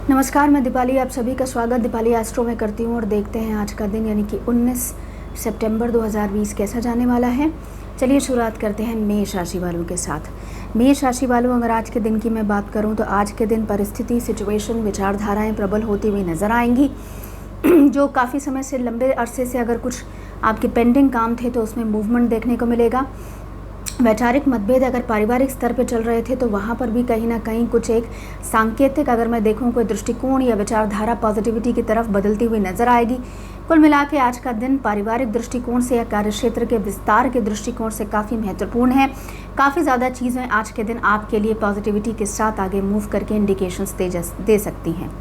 नमस्कार, मैं दीपाली, आप सभी का स्वागत दीपाली एस्ट्रो में करती हूँ और देखते हैं आज का दिन यानी कि 19 सितंबर 2020 कैसा जाने वाला है। चलिए शुरुआत करते हैं मेष राशि वालों के साथ। मेष राशि वालों, अगर आज के दिन की मैं बात करूँ तो आज के दिन परिस्थिति, सिचुएशन, विचारधाराएं प्रबल होती हुई नज़र आएंगी। जो काफ़ी समय से, लंबे अरसे से अगर कुछ आपके पेंडिंग काम थे तो उसमें मूवमेंट देखने को मिलेगा। वैचारिक मतभेद अगर पारिवारिक स्तर पे चल रहे थे तो वहाँ पर भी कहीं ना कहीं कुछ एक सांकेतिक, अगर मैं देखूँ, कोई दृष्टिकोण या विचारधारा पॉजिटिविटी की तरफ बदलती हुई नजर आएगी। कुल मिला के आज का दिन पारिवारिक दृष्टिकोण से या कार्यक्षेत्र के विस्तार के दृष्टिकोण से काफ़ी महत्वपूर्ण है। काफ़ी ज़्यादा चीज़ें आज के दिन आपके लिए पॉजिटिविटी के साथ आगे मूव करके इंडिकेशंस दे सकती हैं।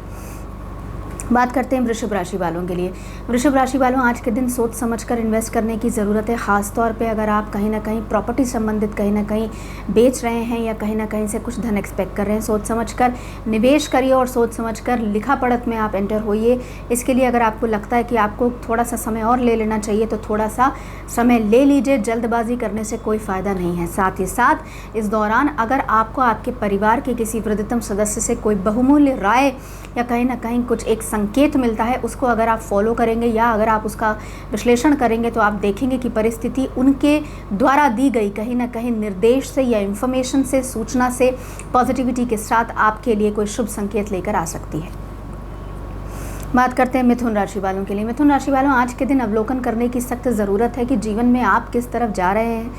बात करते हैं वृषभ राशि वालों के लिए। वृषभ राशि वालों, आज के दिन सोच समझकर इन्वेस्ट करने की ज़रूरत है। ख़ास तौर पे अगर आप कहीं ना कहीं प्रॉपर्टी संबंधित कहीं ना कहीं बेच रहे हैं या कहीं ना कहीं से कुछ धन एक्सपेक्ट कर रहे हैं, सोच समझकर निवेश करिए और सोच समझकर लिखा पढ़त में आप एंटर होइए। इसके लिए अगर आपको लगता है कि आपको थोड़ा सा समय और ले लेना चाहिए तो थोड़ा सा समय ले लीजिए, जल्दबाजी करने से कोई फ़ायदा नहीं है। साथ ही साथ इस दौरान अगर आपको आपके परिवार के किसी वृद्धतम सदस्य से कोई बहुमूल्य राय या कहीं ना कहीं कुछ एक संकेत मिलता है, उसको अगर आप फॉलो करेंगे या अगर आप उसका विश्लेषण करेंगे तो आप देखेंगे कि परिस्थिति उनके द्वारा दी गई कहीं ना कहीं निर्देश से या इन्फॉर्मेशन से, सूचना से, पॉजिटिविटी के साथ आपके लिए कोई शुभ संकेत लेकर आ सकती है। बात करते हैं मिथुन राशि वालों के लिए। मिथुन राशि वालों, आज के दिन अवलोकन करने की सख्त ज़रूरत है कि जीवन में आप किस तरफ जा रहे हैं,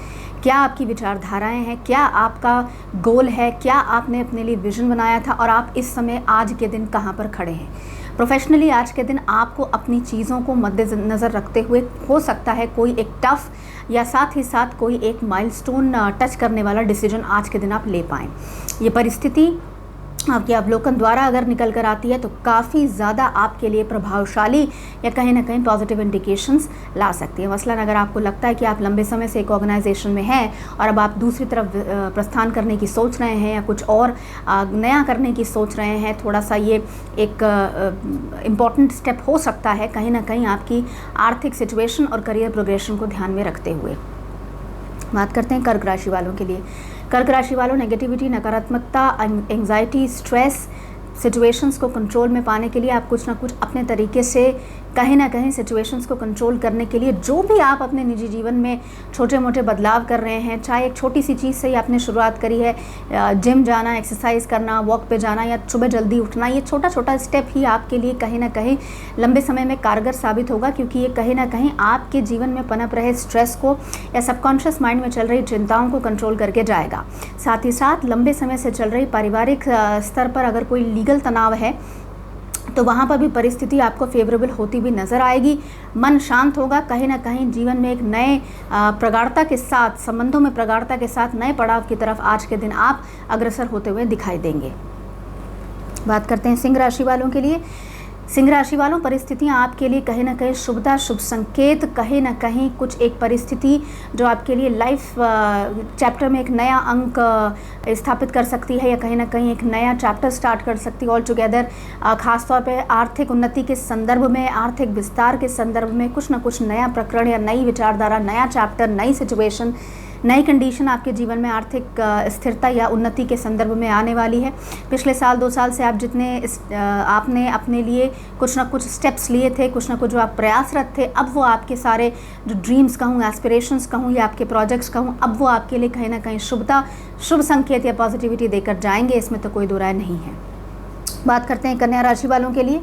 क्या आपकी विचारधाराएं हैं, क्या आपका गोल है, क्या आपने अपने लिए विजन बनाया था और आप इस समय आज के दिन कहाँ पर खड़े हैं। प्रोफेशनली आज के दिन आपको अपनी चीज़ों को मद्देनज़र रखते हुए हो सकता है कोई एक टफ या साथ ही साथ कोई एक माइलस्टोन टच करने वाला डिसीजन आज के दिन आप ले पाएँ। ये परिस्थिति आपके अवलोकन द्वारा अगर निकल कर आती है तो काफ़ी ज़्यादा आपके लिए प्रभावशाली या कहीं ना कहीं पॉजिटिव इंडिकेशंस ला सकती है। मसलन अगर आपको लगता है कि आप लंबे समय से एक ऑर्गेनाइजेशन में हैं और अब आप दूसरी तरफ प्रस्थान करने की सोच रहे हैं या कुछ और नया करने की सोच रहे हैं, थोड़ा सा ये एक इम्पॉर्टेंट स्टेप हो सकता है कहीं ना कहीं आपकी आर्थिक सिचुएशन और करियर प्रोग्रेशन को ध्यान में रखते हुए। बात करते हैं कर्क राशि वालों के लिए। कर्क राशि वालों, नेगेटिविटी, नकारात्मकता, एंग्जाइटी, स्ट्रेस सिचुएशंस को कंट्रोल में पाने के लिए आप कुछ ना कुछ अपने तरीके से कहीं ना कहीं सिचुएशंस को कंट्रोल करने के लिए जो भी आप अपने निजी जीवन में छोटे मोटे बदलाव कर रहे हैं, चाहे एक छोटी सी चीज़ से ही आपने शुरुआत करी है, जिम जाना, एक्सरसाइज करना, वॉक पे जाना या सुबह जल्दी उठना, ये छोटा छोटा स्टेप ही आपके लिए कहीं ना कहीं लंबे समय में कारगर साबित होगा, क्योंकि ये कहीं ना कहीं आपके जीवन में पनप रहे स्ट्रेस को या सबकॉन्शियस माइंड में चल रही चिंताओं को कंट्रोल करके जाएगा। साथ ही साथ लंबे समय से चल रही पारिवारिक स्तर पर अगर कोई लीगल तनाव है तो वहाँ पर भी परिस्थिति आपको फेवरेबल होती भी नज़र आएगी। मन शांत होगा, कहीं ना कहीं जीवन में एक नए प्रगाढ़ता के साथ, संबंधों में प्रगाढ़ता के साथ नए पड़ाव की तरफ आज के दिन आप अग्रसर होते हुए दिखाई देंगे। बात करते हैं सिंह राशि वालों के लिए। सिंह राशि वालों, परिस्थितियां आपके लिए कहीं ना कहीं शुभता, शुभ संकेत, कहीं ना कहीं कुछ एक परिस्थिति जो आपके लिए लाइफ चैप्टर में एक नया अंक स्थापित कर सकती है या कहीं ना कहीं एक नया चैप्टर स्टार्ट कर सकती है ऑल टुगेदर। खासतौर पे आर्थिक उन्नति के संदर्भ में, आर्थिक विस्तार के संदर्भ में कुछ ना कुछ नया प्रकरण या नई विचारधारा, नया चैप्टर, नई सिचुएशन, नई कंडीशन आपके जीवन में आर्थिक स्थिरता या उन्नति के संदर्भ में आने वाली है। पिछले साल 2 साल से आप आपने अपने लिए कुछ ना कुछ स्टेप्स लिए थे, कुछ ना कुछ जो आप प्रयासरत थे, अब वो आपके सारे जो ड्रीम्स कहूँ, एस्पिरेशंस कहूँ या आपके प्रोजेक्ट्स कहूँ, अब वो आपके लिए कहीं ना कहीं शुभता, शुभ संकेत या पॉजिटिविटी देकर जाएंगे, इसमें तो कोई दो राय नहीं है। बात करते हैं कन्या राशि वालों के लिए।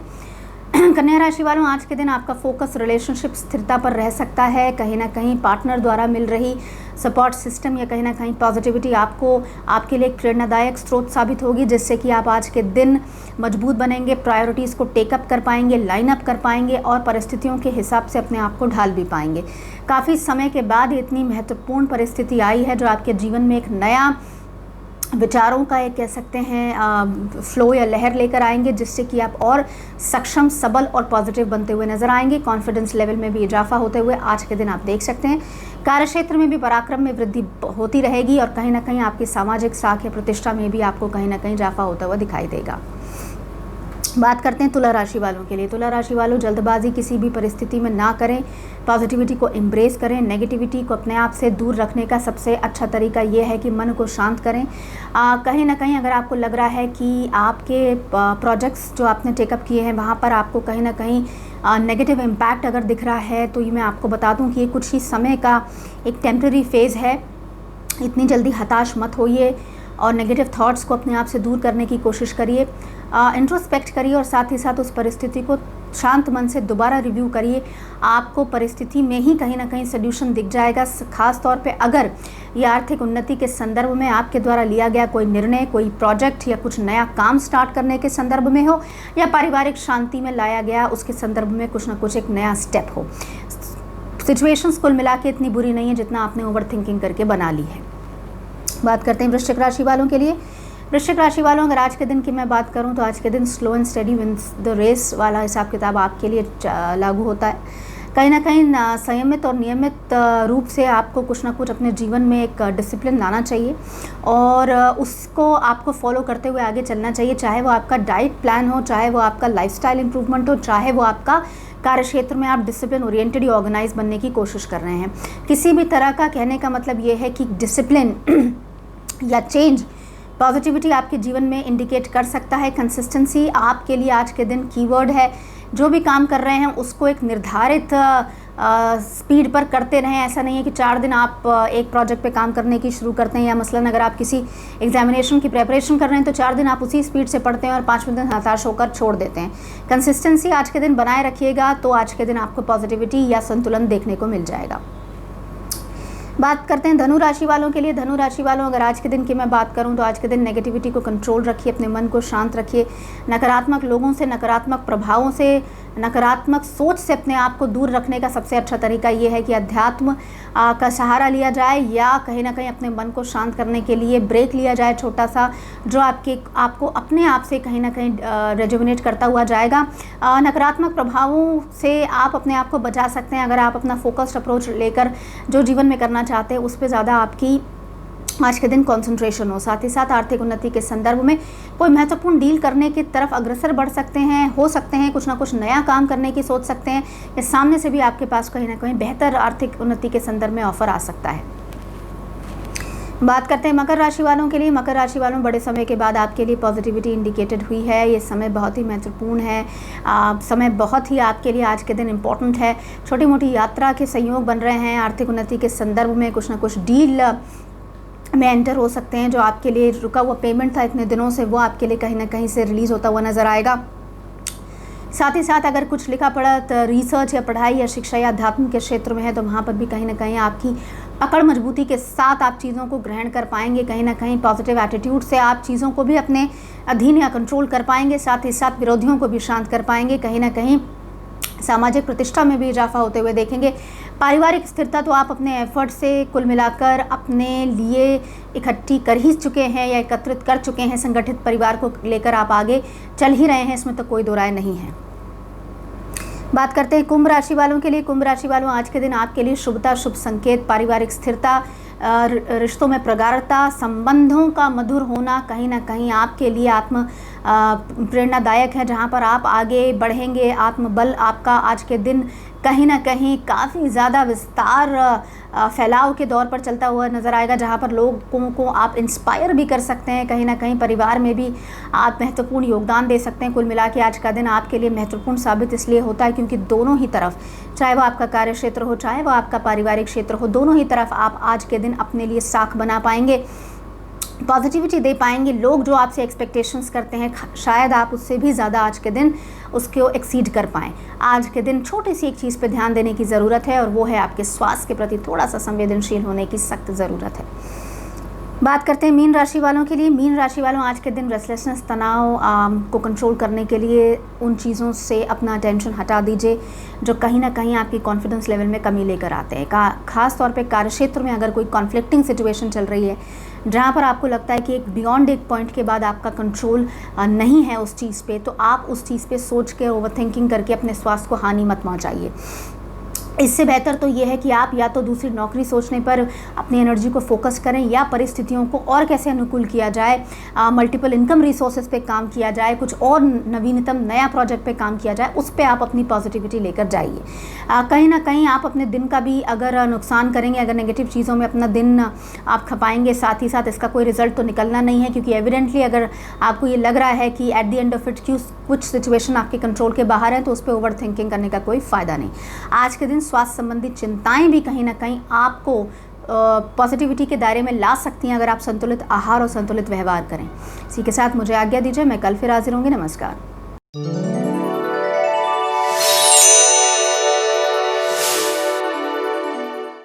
कन्या राशि वालों, आज के दिन आपका फोकस रिलेशनशिप स्थिरता पर रह सकता है। कहीं ना कहीं पार्टनर द्वारा मिल रही सपोर्ट सिस्टम या कहीं ना कहीं पॉजिटिविटी आपके लिए एक प्रेरणादायक स्रोत साबित होगी, जिससे कि आप आज के दिन मजबूत बनेंगे, प्रायोरिटीज़ को टेकअप कर पाएंगे, लाइन अप कर पाएंगे और परिस्थितियों के हिसाब से अपने आप को ढाल भी पाएंगे। काफ़ी समय के बाद इतनी महत्वपूर्ण परिस्थिति आई है जो आपके जीवन में एक नया विचारों का एक कह सकते हैं फ्लो या लहर लेकर आएंगे, जिससे कि आप और सक्षम, सबल और पॉजिटिव बनते हुए नजर आएंगे। कॉन्फिडेंस लेवल में भी इजाफा होते हुए आज के दिन आप देख सकते हैं। कार्यक्षेत्र में भी पराक्रम में वृद्धि होती रहेगी और कहीं ना कहीं आपकी सामाजिक साख या प्रतिष्ठा में भी आपको कहीं ना कहीं इजाफा होता हुआ दिखाई देगा। बात करते हैं तुला राशि वालों के लिए। तुला राशि वालों, जल्दबाजी किसी भी परिस्थिति में ना करें, पॉजिटिविटी को एम्ब्रेस करें। नेगेटिविटी को अपने आप से दूर रखने का सबसे अच्छा तरीका ये है कि मन को शांत करें। कहीं ना कहीं अगर आपको लग रहा है कि आपके प्रोजेक्ट्स जो आपने टेकअप किए हैं वहाँ पर आपको कहीं ना कहीं नेगेटिव इम्पैक्ट अगर दिख रहा है, तो ये मैं आपको बता दूँ कि ये कुछ ही समय का एक टेम्प्रेरी फेज़ है। इतनी जल्दी हताश मत होइए और नेगेटिव थॉट्स को अपने आप से दूर करने की कोशिश करिए। इंट्रोस्पेक्ट करिए और साथ ही साथ उस परिस्थिति को शांत मन से दोबारा रिव्यू करिए। आपको परिस्थिति में ही कहीं ना कहीं सोल्यूशन दिख जाएगा। ख़ास तौर पे अगर ये आर्थिक उन्नति के संदर्भ में आपके द्वारा लिया गया कोई निर्णय, कोई प्रोजेक्ट या कुछ नया काम स्टार्ट करने के संदर्भ में हो, या पारिवारिक शांति में लाया गया उसके संदर्भ में कुछ ना कुछ एक नया स्टेप हो। सिचुएशंस कुल मिला के इतनी बुरी नहीं है जितना आपने ओवर थिंकिंग करके बना ली है। बात करते हैं वृश्चिक राशि वालों के लिए। वृश्चिक राशि वालों, अगर आज के दिन की मैं बात करूं तो आज के दिन slow and steady wins the race वाला हिसाब किताब आपके लिए लागू होता है। कहीं ना कहीं संयमित और नियमित रूप से आपको कुछ ना कुछ अपने जीवन में एक डिसिप्लिन लाना चाहिए और उसको आपको फॉलो करते हुए आगे चलना चाहिए। चाहे वो आपका डाइट प्लान हो, चाहे वो आपका लाइफस्टाइल इंप्रूवमेंट हो, चाहे वो आपका कार्य क्षेत्र में आप डिसिप्लिन ओरिएंटेड या ऑर्गेनाइज बनने की कोशिश कर रहे हैं। किसी भी तरह का कहने का मतलब ये है कि डिसिप्लिन या चेंज पॉजिटिविटी आपके जीवन में इंडिकेट कर सकता है। कंसिस्टेंसी आपके लिए आज के दिन कीवर्ड है। जो भी काम कर रहे हैं उसको एक निर्धारित स्पीड पर करते रहें। ऐसा नहीं है कि 4 दिन आप एक प्रोजेक्ट पे काम करने की शुरू करते हैं, या मसलन अगर आप किसी एग्जामिनेशन की प्रेपरेशन कर रहे हैं तो 4 दिन आप उसी स्पीड से पढ़ते हैं और 5वें दिन हताश होकर छोड़ देते हैं। कंसिस्टेंसी आज के दिन बनाए रखिएगा तो आज के दिन आपको पॉजिटिविटी या संतुलन देखने को मिल जाएगा। बात करते हैं धनु राशि वालों के लिए। धनु राशि वालों, अगर आज के दिन की मैं बात करूं तो आज के दिन नेगेटिविटी को कंट्रोल रखिए, अपने मन को शांत रखिए। नकारात्मक लोगों से, नकारात्मक प्रभावों से, नकारात्मक सोच से अपने आप को दूर रखने का सबसे अच्छा तरीका ये है कि अध्यात्म का सहारा लिया जाए, या कहीं ना कहीं अपने मन को शांत करने के लिए ब्रेक लिया जाए छोटा सा, जो आपको अपने आप से कहीं ना कहीं रेजुविनेट करता हुआ जाएगा। नकारात्मक प्रभावों से आप अपने आप को बचा सकते हैं अगर आप अपना फोकस्ड अप्रोच लेकर जो जीवन में करना चाहते हैं उस पर ज़्यादा आपकी आज के दिन कंसंट्रेशन हो। साथ ही साथ आर्थिक उन्नति के संदर्भ में कोई महत्वपूर्ण डील करने की तरफ अग्रसर बढ़ सकते हैं, हो सकते हैं कुछ ना कुछ नया काम करने की सोच सकते हैं, या सामने से भी आपके पास कहीं ना कहीं बेहतर आर्थिक उन्नति के संदर्भ में ऑफर आ सकता है। बात करते हैं मकर राशि वालों के लिए। मकर राशि वालों, बड़े समय के बाद आपके लिए पॉजिटिविटी इंडिकेटेड हुई है। ये समय बहुत ही महत्वपूर्ण है। समय बहुत ही आपके लिए आज के दिन इम्पोर्टेंट है। छोटी मोटी यात्रा के संयोग बन रहे हैं। आर्थिक उन्नति के संदर्भ में कुछ ना कुछ डील में एंटर हो सकते हैं। जो आपके लिए रुका हुआ पेमेंट था इतने दिनों से, वो आपके लिए कहीं ना कहीं से रिलीज़ होता हुआ नज़र आएगा। साथ ही साथ अगर कुछ लिखा पढ़ा रिसर्च या पढ़ाई या शिक्षा या अध्यात्म के क्षेत्र में है तो वहाँ पर भी कहीं ना कहीं आपकी पकड़ मजबूती के साथ आप चीज़ों को ग्रहण कर पाएंगे। कहीं ना कहीं पॉजिटिव एटीट्यूड से आप चीज़ों को भी अपने अधीन या कंट्रोल कर पाएंगे। साथ ही साथ विरोधियों को भी शांत कर पाएंगे। कहीं ना कहीं सामाजिक प्रतिष्ठा में भी इजाफा होते हुए देखेंगे। पारिवारिक स्थिरता तो आप अपने एफर्ट से कुल मिलाकर अपने लिए इकट्ठी कर ही चुके हैं या एकत्रित कर चुके हैं। संगठित परिवार को लेकर आप आगे चल ही रहे हैं, इसमें तो कोई दो राय नहीं है। बात करते हैं कुंभ राशि वालों के लिए। कुंभ राशि वालों, आज के दिन आपके लिए शुभता, शुभ संकेत, पारिवारिक स्थिरता, रिश्तों में प्रगाढ़ता, संबंधों का मधुर होना कहीं ना कहीं आपके लिए आत्म प्रेरणादायक है, जहां पर आप आगे बढ़ेंगे। आत्मबल आपका आज के दिन कहीं ना कहीं काफ़ी ज़्यादा विस्तार फैलाव के दौर पर चलता हुआ नज़र आएगा, जहां पर लोगों को आप इंस्पायर भी कर सकते हैं। कहीं ना कहीं परिवार में भी आप महत्वपूर्ण योगदान दे सकते हैं। कुल मिला के आज का दिन आपके लिए महत्वपूर्ण साबित इसलिए होता है क्योंकि दोनों ही तरफ, चाहे वो आपका कार्य क्षेत्र हो, चाहे वो आपका पारिवारिक क्षेत्र हो, दोनों ही तरफ आप आज के दिन अपने लिए साख बना पाएंगे, पॉजिटिविटी दे पाएंगे। लोग जो आपसे एक्सपेक्टेशंस करते हैं शायद आप उससे भी ज़्यादा आज के दिन उसको एक्सीड कर पाएँ। आज के दिन छोटी सी एक चीज़ पे ध्यान देने की ज़रूरत है और वो है आपके स्वास्थ्य के प्रति थोड़ा सा संवेदनशील होने की सख्त ज़रूरत है। बात करते हैं मीन राशि वालों के लिए। मीन राशि वालों, आज के दिन रेस्टलेसनेस, तनाव को कंट्रोल करने के लिए उन चीज़ों से अपना अटेंशन हटा दीजिए जो कहीं ना कहीं आपकी कॉन्फिडेंस लेवल में कमी लेकर आते हैं। खास तौर पे कार्यक्षेत्र में अगर कोई कॉन्फ्लिक्टिंग सिचुएशन चल रही है जहाँ पर आपको लगता है कि एक बियॉन्ड एक पॉइंट के बाद आपका कंट्रोल नहीं है उस चीज़ पे, तो आप उस चीज़ पे सोच के ओवरथिंकिंग करके अपने स्वास्थ्य को हानि मत पहुँचाइए। इससे बेहतर तो ये है कि आप या तो दूसरी नौकरी सोचने पर अपनी एनर्जी को फोकस करें, या परिस्थितियों को और कैसे अनुकूल किया जाए, मल्टीपल इनकम रिसोर्सेज पे काम किया जाए, कुछ और नवीनतम नया प्रोजेक्ट पे काम किया जाए, उस पे आप अपनी पॉजिटिविटी लेकर जाइए। कहीं ना कहीं आप अपने दिन का भी अगर नुकसान करेंगे, अगर नेगेटिव चीज़ों में अपना दिन आप खपाएंगे, साथ ही साथ इसका कोई रिजल्ट तो निकलना नहीं है, क्योंकि एविडेंटली अगर आपको ये लग रहा है कि at the end of it कुछ सिचुएशन आपके कंट्रोल के बाहर है, तो उस पर ओवर थिंकिंग करने का कोई फ़ायदा नहीं। आज के दिन स्वास्थ्य संबंधी चिंताएं भी कहीं ना कहीं आपको पॉजिटिविटी के दायरे में ला सकती हैं, अगर आप संतुलित आहार और संतुलित व्यवहार करें। इसी के साथ मुझे आज्ञा दीजिए, मैं कल फिर हाजिर होंगी। नमस्कार।